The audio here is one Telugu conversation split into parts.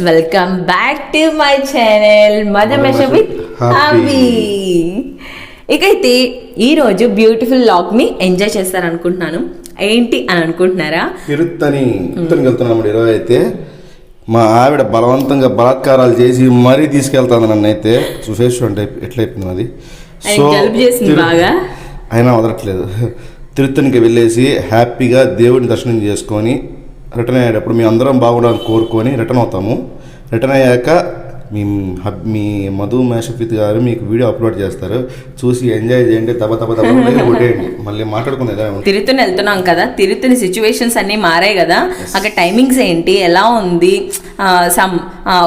Welcome back to my channel Madhumesha with Abhi. ఇకైతే ఈరోజు బ్యూటిఫుల్ లాగ్ ని ఎంజాయ్ చేస్తారనుకుంటున్నాను. ఏంటి అని అనుకుంటున్నారా? తిరుత్తని వెళ్తున్నాము ఈరోజు. అయితే మా ఆవిడ బలవంతంగా బలాత్కారాలు చేసి మరీ తీసుకెళ్తాను నన్ను. అయితే చూసేసి అంటే ఎట్లయిపోయింది అది. సో బాగా అయినా వదలట్లేదు. తిరుత్తనికి వెళ్ళేసి హ్యాపీగా దేవుడిని దర్శనం చేసుకొని రిటర్న్ అయ్యేటప్పుడు మీ అందరం బాగుండాలని కోరుకొని రిటర్న్ అవుతాము. రిటర్న్ అయ్యాక మీ మధు మేషఫిత్ గారు మీకు వీడియో అప్లోడ్ చేస్తారు, చూసి ఎంజాయ్ చేయండి. కొట్టేయండి. మళ్ళీ మాట్లాడుకునేదా. తిరుత్తని వెళ్తున్నాం కదా, తిరుత్తని సిచ్యువేషన్స్ అన్నీ మారాయి కదా, అక్కడ టైమింగ్స్ ఏంటి, ఎలా ఉంది,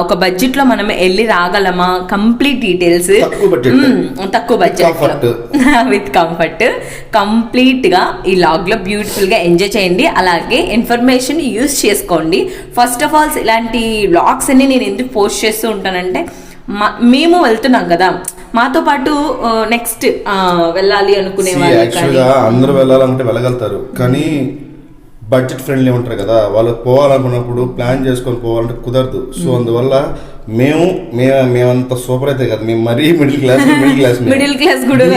ఒక బడ్జెట్ లో మనం వెళ్ళి రాగలమా, కంప్లీట్ డీటెయిల్స్, తక్కువ బడ్జెట్ విత్ కంఫర్ట్, కంప్లీట్ గా ఈ లాగ్ లో బ్యూటిఫుల్ గా ఎంజాయ్ చేయండి. అలాగే ఇన్ఫర్మేషన్ యూజ్ చేసుకోండి. ఫస్ట్ ఆఫ్ ఆల్ ఇలాంటి వ్లాగ్స్ అన్ని నేను ఎందుకు పోస్ట్ చేస్తూ ఉంటానంటే, మేము వెళ్తున్నాం కదా, మాతో పాటు నెక్స్ట్ వెళ్ళాలి అనుకునే వాళ్ళు అందరూ వెళ్ళాలంటే వెళ్ళగలుగుతారు, కానీ బడ్జెట్ ఫ్రెండ్లీ ఉంటారు కదా, వాళ్ళు పోవాలనుకున్నప్పుడు ప్లాన్ చేసుకొని పోవాలంటే కుదరదు. సో అందువల్ల మేమంత సూపర్ అయితే కదా, మేము మరీ మిడిల్ క్లాస్ కూడా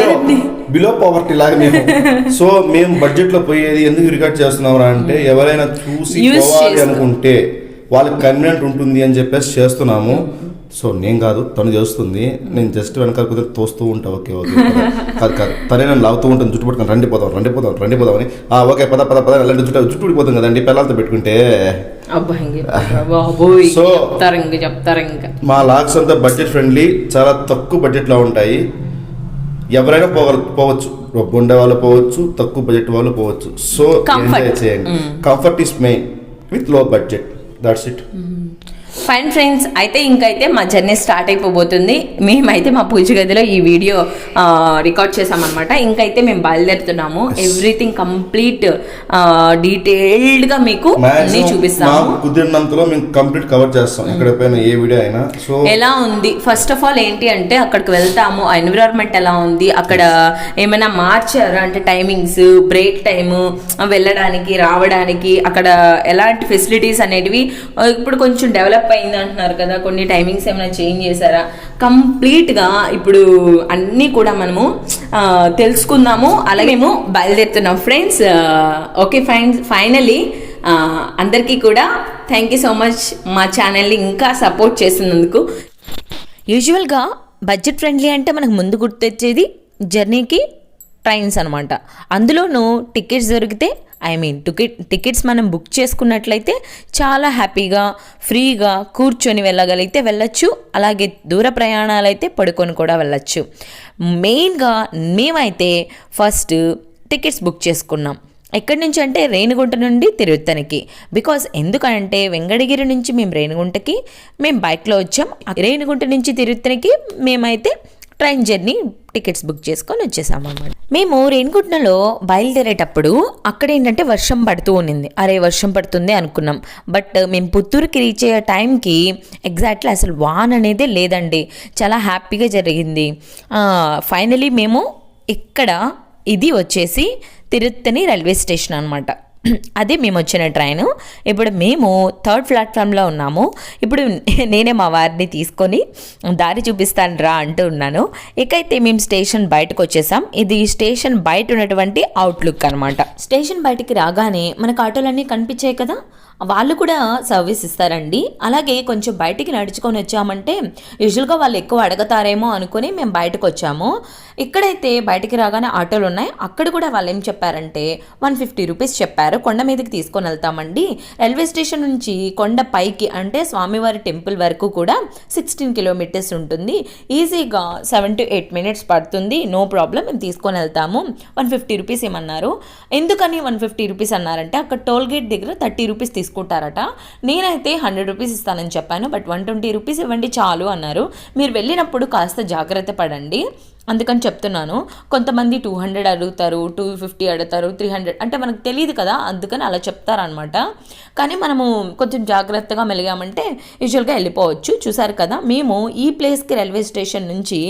బిలో పవర్టీ లాగా మేము. సో మేము బడ్జెట్ లో పోయేది ఎందుకు రికార్డ్ చేస్తున్నాం అంటే, ఎవరైనా చూసి పోవాలి అనుకుంటే వాళ్ళకి కన్వీనియంట్ ఉంటుంది అని చెప్పేసి చేస్తున్నాము. సో నేను కాదు, తను చేస్తుంది. నేను జస్ట్ వెనకాల కుదిరి తోస్తూ ఉంటా. ఓకే కాదు తనే నన్ను లాగుతూ ఉంటుంది, జుట్టు పట్టుకొని రండిపోదాం అని. ఓకే పద అలాంటి జుట్టు ఊడిపోతాం కదండి పిల్లలతో పెట్టుకుంటే. సో మా లాగ్స్ అంతా బడ్జెట్ ఫ్రెండ్లీ, చాలా తక్కువ బడ్జెట్ లో ఉంటాయి. ఎవరైనా పోవచ్చు, ఉండే వాళ్ళు పోవచ్చు, తక్కువ బడ్జెట్ వాళ్ళు పోవచ్చు. సో ఎంజాయ్ చేయండి. కంఫర్ట్ ఈస్ మెయిన్ విత్ లో budget. That's it. Fine friends, అయితే ఇంకైతే మా జర్నీ స్టార్ట్ అయిపోబోతుంది. మేమైతే మా పూజ గదిలో ఈ వీడియో రికార్డ్ చేసామన్నమాట. ఇంకైతే మేము బయలుదేరుతున్నాము. ఎవ్రీథింగ్ కంప్లీట్ డీటెయిల్డ్గా మీకు అన్ని చూపిస్తాము. కుదిరినంతలో మేము కంప్లీట్ కవర్ చేస్తాం, ఎక్కడైనా ఏ వీడియో అయినా. సో ఎలా ఉంది, ఫస్ట్ ఆఫ్ ఆల్ ఏంటి అంటే, అక్కడికి వెళ్తాము, ఆ ఎన్విరాన్మెంట్ ఎలా ఉంది, అక్కడ ఏమైనా మార్చారా అంటే టైమింగ్స్, బ్రేక్ టైము, వెళ్ళడానికి రావడానికి అక్కడ ఎలాంటి ఫెసిలిటీస్ అనేటివి ఇప్పుడు కొంచెం డెవలప్ అయింది అంటున్నారు కదా, కొన్ని టైమింగ్స్ ఏమైనా చేంజ్ చేశారా, కంప్లీట్గా ఇప్పుడు అన్నీ కూడా మనము తెలుసుకుందాము. అలాగే మేము బయలుదేరుతున్నాం ఫ్రెండ్స్. ఓకే ఫైనలీ అందరికీ కూడా థ్యాంక్ యూ సో మచ్ మా ఛానల్ని ఇంకా సపోర్ట్ చేసినందుకు. యూజువల్గా బడ్జెట్ ఫ్రెండ్లీ అంటే మనకు ముందు గుర్తొచ్చేది జర్నీకి ట్రైన్స్ అనమాట. అందులోనూ టికెట్స్ దొరికితే టికెట్స్ మనం బుక్ చేసుకున్నట్లయితే చాలా హ్యాపీగా ఫ్రీగా కూర్చొని వెళ్ళగలిగితే వెళ్ళొచ్చు. అలాగే దూర ప్రయాణాలు అయితే పడుకొని కూడా వెళ్ళొచ్చు. మెయిన్గా మేమైతే ఫస్ట్ టికెట్స్ బుక్ చేసుకున్నాం. ఎక్కడి నుంచి అంటే రేణిగుంట నుండి తిరుత్తనికి. బికాజ్ ఎందుకంటే వెంకటగిరి నుంచి మేము రేణిగుంటకి బైక్లో వచ్చాం. రేణిగుంట నుంచి తిరుత్తనికి మేమైతే ట్రైన్ జర్నీ టికెట్స్ బుక్ చేసుకొని వచ్చేసామన్నమాట. మేము రేణిగుంటలో బయలుదేరేటప్పుడు అక్కడ ఏంటంటే వర్షం పడుతూ ఉన్నింది. వర్షం పడుతుంది అనుకున్నాం. బట్ మేము పుత్తూరుకి రీచ్ అయ్యే టైంకి ఎగ్జాక్ట్లీ అసలు వాన్ అనేదే లేదండి. చాలా హ్యాపీగా జరిగింది. ఫైనలీ మేము ఇక్కడ ఇది వచ్చేసి తిరుత్తని రైల్వే స్టేషన్ అనమాట. అదే మేము వచ్చిన ట్రైన్. ఇప్పుడు మేము 3rd ప్లాట్ఫామ్లో ఉన్నాము. ఇప్పుడు నేనే మా వారిని తీసుకొని దారి చూపిస్తాను రా అంటూ ఉన్నాను. ఇకైతే మేము స్టేషన్ బయటకు వచ్చేసాం. ఇది స్టేషన్ బయట ఉన్నటువంటి అవుట్లుక్ అనమాట. స్టేషన్ బయటికి రాగానే మనకు ఆటోలన్నీ కనిపించాయి కదా, వాళ్ళు కూడా సర్వీస్ ఇస్తారండి. అలాగే కొంచెం బయటికి నడుచుకొని వచ్చామంటే యూజువల్గా వాళ్ళు ఎక్కువ అడుగుతారేమో అనుకుని మేము బయటకు వచ్చాము. ఇక్కడైతే బయటికి రాగానే ఆటోలు ఉన్నాయి. అక్కడ కూడా వాళ్ళు ఏం చెప్పారంటే 150 రూపీస్ చెప్పారు. కొండ మీదకి తీసుకొని వెళ్తామండి. రైల్వే స్టేషన్ నుంచి కొండ పైకి అంటే స్వామివారి టెంపుల్ వరకు కూడా 16 కిలోమీటర్స్ ఉంటుంది. ఈజీగా 7 to 8 minutes పడుతుంది. నో ప్రాబ్లం, మేము తీసుకొని వెళ్తాము. 150 రూపీస్ ఏమన్నారు. ఎందుకని 150 రూపీస్ అన్నారంటే, అక్కడ టోల్ గేట్ దగ్గర 30 రూపీస్ తీసుకుంటారట. నేనైతే 100 రూపీస్ ఇస్తానని చెప్పాను. బట్ 120 రూపీస్ ఇవ్వండి చాలు అన్నారు. మీరు వెళ్ళినప్పుడు కాస్త జాగ్రత్త పడండి. అందుకని చెప్తున్నాను. కొంతమంది 200 అడుగుతారు, 250 అడుగుతారు, 300 అంటే మనకు తెలియదు కదా, అందుకని అలా చెప్తారనమాట. కానీ మనము కొంచెం జాగ్రత్తగా మెలిగామంటే యూజువల్గా వెళ్ళిపోవచ్చు. చూసారు కదా, మేము ఈ ప్లేస్కి రైల్వే స్టేషన్ నుంచి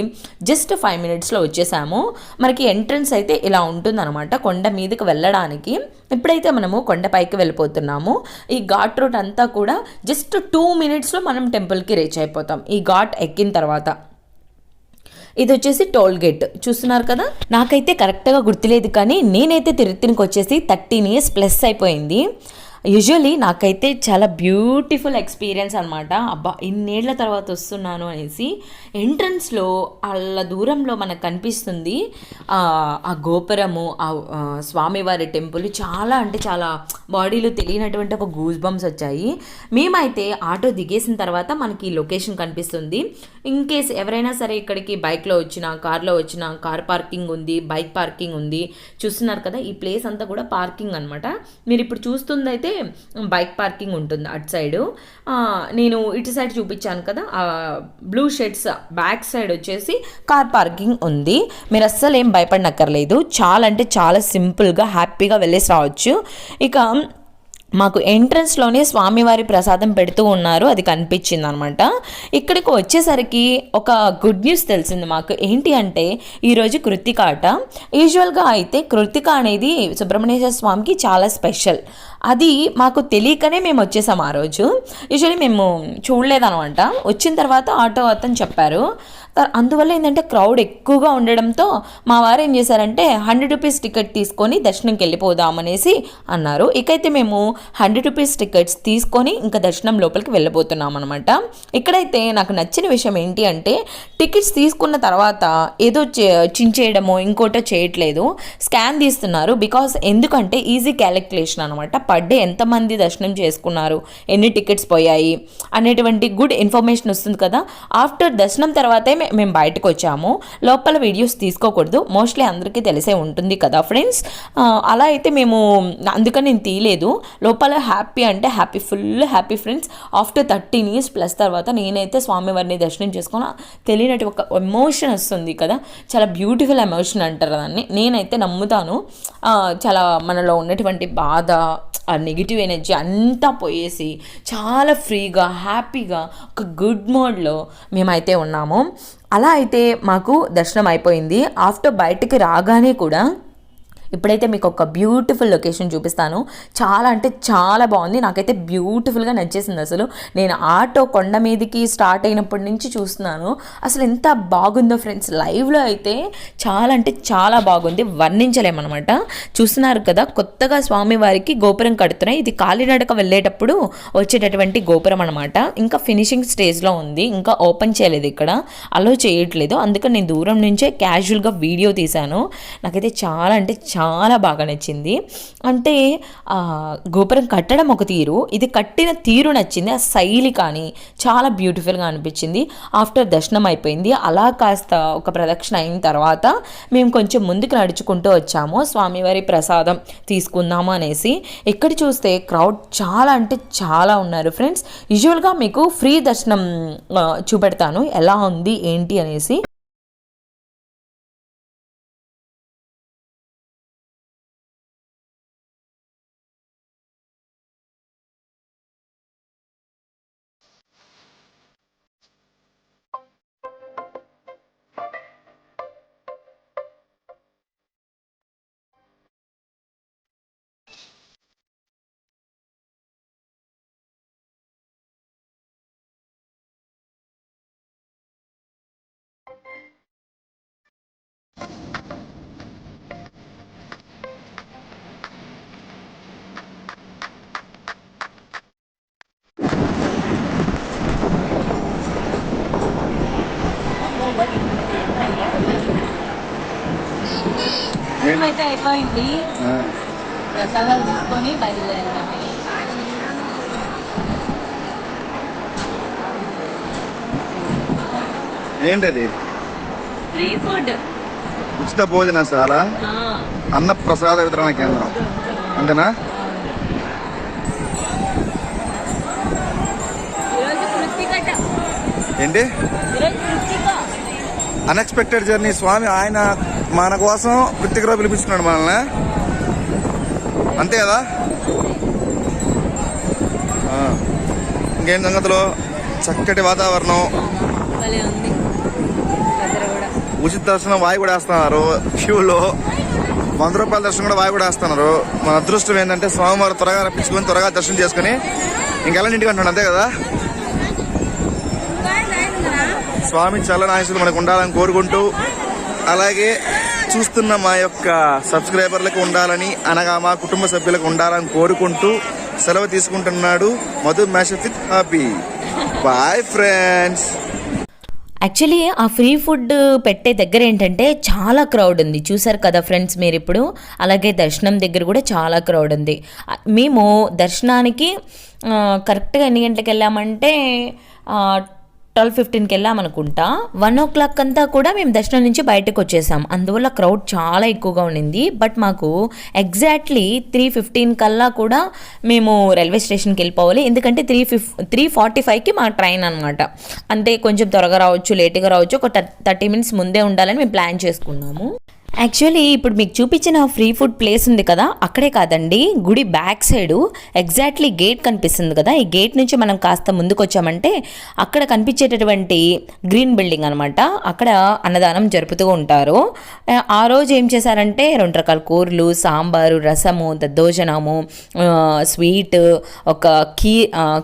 జస్ట్ 5 మినిట్స్లో వచ్చేసాము. మనకి ఎంట్రన్స్ అయితే ఇలా ఉంటుందన్నమాట కొండ మీదకి వెళ్ళడానికి. ఇప్పుడైతే మనము కొండపైకి వెళ్ళిపోతున్నాము. ఈ ఘాట్ రూట్ అంతా కూడా జస్ట్ 2 మినిట్స్లో మనం టెంపుల్కి రీచ్ అయిపోతాం ఈ ఘాట్ ఎక్కిన తర్వాత. ఇది వచ్చేసి టోల్ గేట్ చూస్తున్నారు కదా. నాకైతే కరెక్ట్గా గుర్తులేదు, కానీ నేనైతే తిరుత్తనికి వచ్చేసి 13 years ప్లస్ అయిపోయింది. యూజువలీ నాకైతే చాలా బ్యూటిఫుల్ ఎక్స్పీరియన్స్ అనమాట. అబ్బా ఇన్నేళ్ల తర్వాత వస్తున్నాను అనేసి. ఎంట్రన్స్లో అలా దూరంలో మనకు కనిపిస్తుంది ఆ గోపురము, ఆ స్వామివారి టెంపుల్. చాలా అంటే చాలా బాడీలో తెలియనటువంటి ఒక గూస్ బంప్స్ వచ్చాయి. మేమైతే ఆటో దిగేసిన తర్వాత మనకి లొకేషన్ కనిపిస్తుంది. ఇన్ కేస్ ఎవరైనా సరే ఇక్కడికి బైక్లో వచ్చినా, కార్లో వచ్చినా, కార్ పార్కింగ్ ఉంది, బైక్ పార్కింగ్ ఉంది. చూస్తున్నారు కదా, ఈ ప్లేస్ అంతా కూడా పార్కింగ్ అనమాట. మీరు ఇప్పుడు చూస్తుంది అయితే బైక్ పార్కింగ్ ఉంటుంది అటు సైడు. నేను ఇటు సైడ్ చూపించాను కదా, బ్లూ షెడ్స్ బ్యాక్ సైడ్ వచ్చేసి కార్ పార్కింగ్ ఉంది. మీరు అస్సలు ఏం భయపడనక్కర్లేదు. చాలా అంటే చాలా సింపుల్గా హ్యాపీగా వెళ్ళేసి రావచ్చు. ఇక మాకు ఎంట్రన్స్లోనే స్వామివారి ప్రసాదం పెడుతూ ఉన్నారు, అది కనిపించింది అనమాట. ఇక్కడికి వచ్చేసరికి ఒక గుడ్ న్యూస్ తెలిసింది మాకు. ఏంటి అంటే ఈరోజు కృత్తిక అట. యూజువల్గా అయితే కృత్తిక అనేది సుబ్రహ్మణ్యేశ్వర స్వామికి చాలా స్పెషల్. అది మాకు తెలియకనే మేము వచ్చేసాం ఆ రోజు. యూజువల్లీ మేము చూడలేదనమాట. వచ్చిన తర్వాత ఆటో అతను చెప్పారు. అందువల్ల ఏంటంటే క్రౌడ్ ఎక్కువగా ఉండడంతో మా వారు ఏం చేశారంటే 100 రూపీస్ టికెట్ తీసుకొని దర్శనంకి వెళ్ళిపోదామనేసి అన్నారు. ఇకైతే మేము 100 రూపీస్ టికెట్స్ తీసుకొని ఇంకా దర్శనం లోపలికి వెళ్ళిపోతున్నాం అనమాట. ఇక్కడైతే నాకు నచ్చిన విషయం ఏంటి అంటే టికెట్స్ తీసుకున్న తర్వాత ఏదో చించేయడమో ఇంకోటో చేయట్లేదు, స్కాన్ తీస్తున్నారు. బికాస్ ఎందుకంటే ఈజీ క్యాలిక్యులేషన్ అనమాట. పర్ డే ఎంతమంది దర్శనం చేసుకున్నారు, ఎన్ని టికెట్స్ పోయాయి అనేటువంటి గుడ్ ఇన్ఫర్మేషన్ వస్తుంది కదా. ఆఫ్టర్ దర్శనం తర్వాతే మేము బయటకు వచ్చాము. లోపల వీడియోస్ తీసుకోకూడదు, మోస్ట్లీ అందరికీ తెలిసే ఉంటుంది కదా ఫ్రెండ్స్. అలా అయితే మేము అందుకని నేను తీయలేదు. లోపల హ్యాపీ అంటే happy, full happy friends. After 13 years plus తర్వాత నేనైతే స్వామివారిని దర్శనం చేసుకుని తెలియనట్టు ఒక ఎమోషన్ వస్తుంది కదా, చాలా బ్యూటిఫుల్ ఎమోషన్ అంటారు దాన్ని. నేనైతే నమ్ముతాను. చాలా మనలో ఉన్నటువంటి బాధ, ఆ నెగిటివ్ ఎనర్జీ అంతా పోయేసి చాలా ఫ్రీగా హ్యాపీగా ఒక గుడ్ మోడ్లో మేమైతే ఉన్నాము. అలా అయితే మాకు దర్శనం అయిపోయింది. ఆఫ్టర్ బయటికి రాగానే కూడా ఇప్పుడైతే మీకు ఒక బ్యూటిఫుల్ లొకేషన్ చూపిస్తాను. చాలా అంటే చాలా బాగుంది, నాకైతే బ్యూటిఫుల్గా నచ్చేసింది. అసలు నేను ఆటో కొండ మీదకి స్టార్ట్ అయినప్పటి నుంచి చూస్తున్నాను, అసలు ఎంత బాగుందో ఫ్రెండ్స్. లైవ్లో అయితే చాలా అంటే చాలా బాగుంది, వర్ణించలేమన్నమాట. చూస్తున్నారు కదా, కొత్తగా స్వామివారికి గోపురం కడుతున్నాయి. ఇది కాలినడక వెళ్ళేటప్పుడు వచ్చేటటువంటి గోపురం అనమాట. ఇంకా ఫినిషింగ్ స్టేజ్లో ఉంది, ఇంకా ఓపెన్ చేయలేదు, ఇక్కడ అలో చేయట్లేదు. అందుకని నేను దూరం నుంచే క్యాజువల్గా వీడియో తీశాను. నాకైతే చాలా అంటే చాలా బాగా నచ్చింది. అంటే గోపురం కట్టడం ఒక తీరు, ఇది కట్టిన తీరు నచ్చింది. ఆ శైలి కానీ చాలా బ్యూటిఫుల్గా అనిపించింది. ఆఫ్టర్ దర్శనం అయిపోయింది. అలా కాస్త ఒక ప్రదక్షిణ అయిన తర్వాత మేము కొంచెం ముందుకు నడుచుకుంటూ వచ్చాము స్వామివారి ప్రసాదం తీసుకుందాము అనేసి. ఇక్కడ చూస్తే క్రౌడ్ చాలా అంటే చాలా ఉన్నారు ఫ్రెండ్స్. యూజువల్గా మీకు ఫ్రీ దర్శనం చూపెడతాను ఎలా ఉంది ఏంటి అనేసి. అయితే అయిపోయింది, ప్రసాదాలు తీసుకొని బయలుదేరాము. ఏంటది? ఫ్రీ ఫుడ్, ఉచిత భోజనశాల, అన్న ప్రసాద వితరణ కేంద్రం అంతేనా? ఏంటి అన్ఎక్స్పెక్టెడ్ జర్నీ. స్వామి ఆయన మన కోసం ప్రత్యేకగా పిలిపిస్తున్నాడు మనల్ని, అంతే కదా. ఇంకేం సంగతిలో చక్కటి వాతావరణం, ఉచిత దర్శనం వాయి కూడా వేస్తున్నారు క్యూలో, 100 రూపాయల దర్శనం కూడా వాయి కూడా వేస్తున్నారు. మన అదృష్టం ఏంటంటే స్వామివారు త్వరగా రప్పించుకొని త్వరగా దర్శనం చేసుకుని ఇంకెలా ఇంటికి అంటున్నాడు, అంతే కదా. స్వామి చల్లని ఆశీస్సులు మనకు ఉండాలని కోరుకుంటూ, అలాగే చూస్తున్న మా యొక్క సబ్స్క్రైబర్లకు ఉండాలని, అనగా మా కుటుంబ సభ్యులకు ఉండాలని కోరుకుంటూ సెలవు తీసుకుంటున్నాడు Madhu mashup with happy. Bye friends. Actually ఆ ఫ్రీ ఫుడ్ పెట్టే దగ్గర ఏంటంటే చాలా క్రౌడ్ ఉంది, చూసారు కదా ఫ్రెండ్స్ మీరు ఇప్పుడు. అలాగే దర్శనం దగ్గర కూడా చాలా క్రౌడ్ ఉంది. మేము దర్శనానికి కరెక్ట్గా ఎన్ని గంటలకు వెళ్ళామంటే 12:15కి వెళ్ళామనుకుంటా. 1 o'clock అంతా కూడా మేము దర్శనం నుంచి బయటకు వచ్చేసాం. అందువల్ల క్రౌడ్ చాలా ఎక్కువగా ఉండింది. బట్ మాకు ఎగ్జాక్ట్లీ 3:15 కల్లా కూడా మేము రైల్వే స్టేషన్కి వెళ్ళిపోవాలి. ఎందుకంటే 3:45కి మా ట్రైన్ అనమాట. అంటే కొంచెం త్వరగా రావచ్చు, లేట్గా రావచ్చు, ఒక 30 minutes ముందే ఉండాలని మేము ప్లాన్ చేసుకున్నాము. యాక్చువల్లీ ఇప్పుడు మీకు చూపించిన ఫ్రీ ఫుడ్ ప్లేస్ ఉంది కదా, అక్కడే కాదండి, గుడి బ్యాక్ సైడు ఎగ్జాక్ట్లీ గేట్ కనిపిస్తుంది కదా, ఈ గేట్ నుంచి మనం కాస్త ముందుకు వచ్చామంటే అక్కడ కనిపించేటటువంటి గ్రీన్ బిల్డింగ్ అనమాట. అక్కడ అన్నదానం జరుపుతూ ఉంటారు. ఆ రోజు ఏం చేశారంటే 2 రకాల కూరలు, సాంబారు, రసము, దద్దోజనము, స్వీట్, ఒక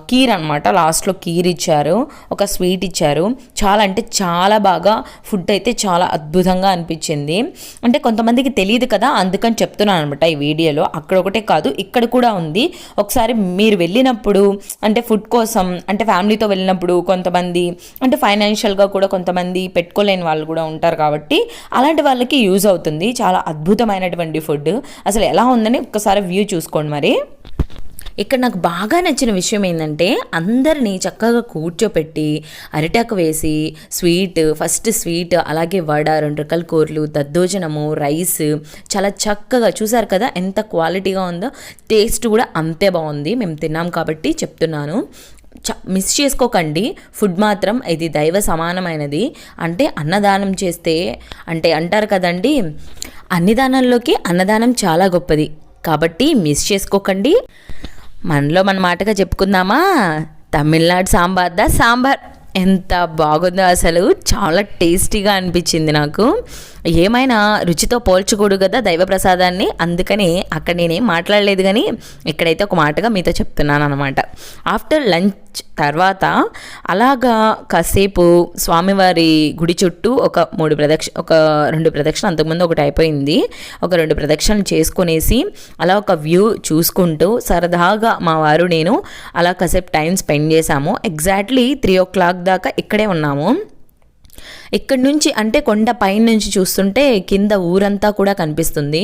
కీర్ అనమాట. లాస్ట్లో కీర్ ఇచ్చారు, ఒక స్వీట్ ఇచ్చారు. చాలా అంటే చాలా బాగా ఫుడ్ అయితే చాలా అద్భుతంగా అనిపించింది. అంటే కొంతమందికి తెలియదు కదా, అందుకని చెప్తున్నాను అనమాట ఈ వీడియోలో. అక్కడ ఒకటే కాదు, ఇక్కడ కూడా ఉంది. ఒకసారి మీరు వెళ్ళినప్పుడు అంటే ఫుడ్ కోసం, అంటే ఫ్యామిలీతో వెళ్ళినప్పుడు కొంతమంది అంటే ఫైనాన్షియల్గా కూడా కొంతమంది పెట్టుకోలేని వాళ్ళు కూడా ఉంటారు కాబట్టి అలాంటి వాళ్ళకి యూజ్ అవుతుంది. చాలా అద్భుతమైనటువంటి ఫుడ్. అసలు ఎలా ఉందని ఒక్కసారి వ్యూ చూసుకోండి. మరి ఇక్కడ నాకు బాగా నచ్చిన విషయం ఏంటంటే అందరినీ చక్కగా కూర్చోపెట్టి అరిటాకు వేసి ఫస్ట్ స్వీట్, అలాగే వడ, 2 రకాల కూరలు, దద్దోజనము, రైస్, చాలా చక్కగా చూసారు కదా ఎంత క్వాలిటీగా ఉందో. టేస్ట్ కూడా అంతే బాగుంది. మేము తిన్నాం కాబట్టి చెప్తున్నాను, మిస్ చేసుకోకండి. ఫుడ్ మాత్రం ఇది దైవ సమానమైనది. అంటే అన్నదానం చేస్తే అంటే అంటారు కదండి, అన్ని దానాల్లోకి అన్నదానం చాలా గొప్పది కాబట్టి మిస్ చేసుకోకండి. మనలో మన మాటగా చెప్పుకుందామా, తమిళనాడు సాంబార్ ఎంత బాగుందో, అసలు చాలా టేస్టీగా అనిపించింది నాకు. ఏమైనా రుచితో పోల్చకూడదు కదా దైవ ప్రసాదాన్ని, అందుకని అక్కడ నేనేం మాట్లాడలేదు, కానీ ఇక్కడైతే ఒక మాటగా మీతో చెప్తున్నాను అనమాట. ఆఫ్టర్ లంచ్ తర్వాత అలాగా కాసేపు స్వామివారి గుడి చుట్టూ ఒక 2 ప్రదక్షిణ, అంతకుముందు ఒకటి అయిపోయింది, ఒక 2 ప్రదక్షిణలు చేసుకునేసి అలా ఒక వ్యూ చూసుకుంటూ సరదాగా మా వారు నేను అలా కాసేపు టైం స్పెండ్ చేశాము. ఎగ్జాక్ట్లీ 3 o'clock దాకా ఇక్కడే ఉన్నాము. ఇక్కడ నుంచి అంటే కొండ పైన నుంచి చూస్తుంటే కింద ఊరంతా కూడా కనిపిస్తుంది.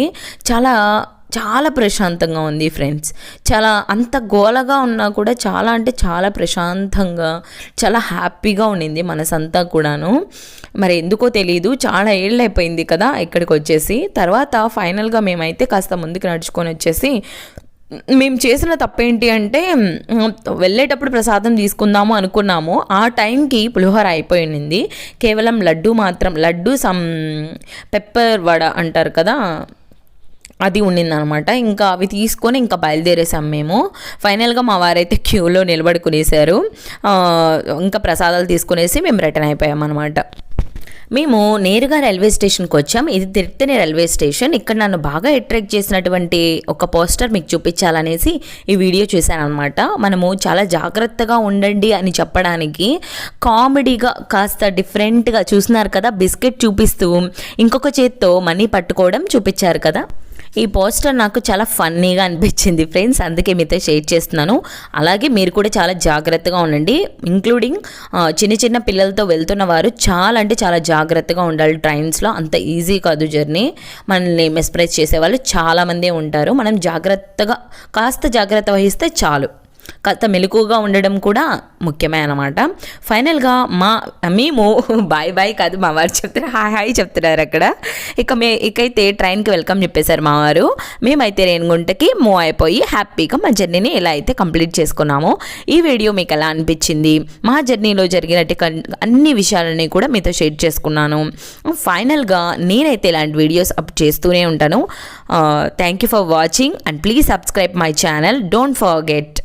చాలా చాలా ప్రశాంతంగా ఉంది ఫ్రెండ్స్. చాలా అంత గోలగా ఉన్నా కూడా చాలా అంటే చాలా ప్రశాంతంగా, చాలా హ్యాపీగా ఉండింది మనసంతా కూడాను. మరి ఎందుకో తెలీదు, చాలా ఏళ్ళు అయిపోయింది కదా ఇక్కడికి వచ్చేసి. తర్వాత ఫైనల్గా మేమైతే కాస్త ముందుకు నడుచుకొని వచ్చేసి, మేము చేసిన తప్పేంటి అంటే వెళ్ళేటప్పుడు ప్రసాదం తీసుకుందాము అనుకున్నాము. ఆ టైంకి పులిహోర అయిపోయింది. కేవలం లడ్డు సమ్ పెప్పర్ వడ అంటారు కదా, అది ఉండిందనమాట. ఇంకా అవి తీసుకొని ఇంకా బయలుదేరేసాం మేము. ఫైనల్గా మా వారైతే క్యూలో నిలబడుకునేసారు. ఇంకా ప్రసాదాలు తీసుకునేసి మేము రిటర్న్ అయిపోయాం అనమాట. మేము నేరుగా రైల్వే స్టేషన్కి వచ్చాం. ఇది తిరుత్తని రైల్వే స్టేషన్. ఇక్కడ నన్ను బాగా అట్రాక్ట్ చేసినటువంటి ఒక పోస్టర్ మీకు చూపించాలనేసి ఈ వీడియో చేశాను అనమాట. మనము చాలా జాగ్రత్తగా ఉండండి అని చెప్పడానికి కామెడీగా కాస్త డిఫరెంట్గా చూస్తున్నారు కదా, బిస్కెట్ చూపిస్తూ ఇంకొక చేత్తో మనీ పట్టుకోవడం చూపించారు కదా. ఈ పోస్టర్ నాకు చాలా ఫన్నీగా అనిపించింది ఫ్రెండ్స్, అందుకే మీతో షేర్ చేస్తున్నాను. అలాగే మీరు కూడా చాలా జాగ్రత్తగా ఉండండి, ఇంక్లూడింగ్ చిన్న పిల్లలతో వెళ్తున్న వారు చాలా అంటే చాలా జాగ్రత్తగా ఉండాలి. ట్రైన్స్లో అంత ఈజీ కాదు జర్నీ. మనల్ని మెస్ప్రైజ్ చేసేవాళ్ళు చాలామందే ఉంటారు. మనం కాస్త జాగ్రత్త వహిస్తే చాలు. కాస్త మెలకుగా ఉండడం కూడా ముఖ్యమే అన్నమాట. ఫైనల్గా మేము బాయ్ బాయ్ కాదు, మా వారు చెప్తున్నారు హాయ్ హాయ్ చెప్తున్నారు అక్కడ. ఇకైతే ట్రైన్కి వెల్కమ్ చెప్పేశారు మా వారు. మేమైతే రేణిగుంటకి మూవ్ అయిపోయి హ్యాపీగా మా జర్నీని ఎలా అయితే కంప్లీట్ చేసుకున్నామో. ఈ వీడియో మీకు ఎలా అనిపించింది, మా జర్నీలో జరిగినట్టు అన్ని విషయాలని కూడా మీతో షేర్ చేసుకున్నాను. ఫైనల్గా నేనైతే ఇలాంటి వీడియోస్ అప్ చేస్తూనే ఉంటాను. Thank you for watching and please subscribe my channel. Don't forget.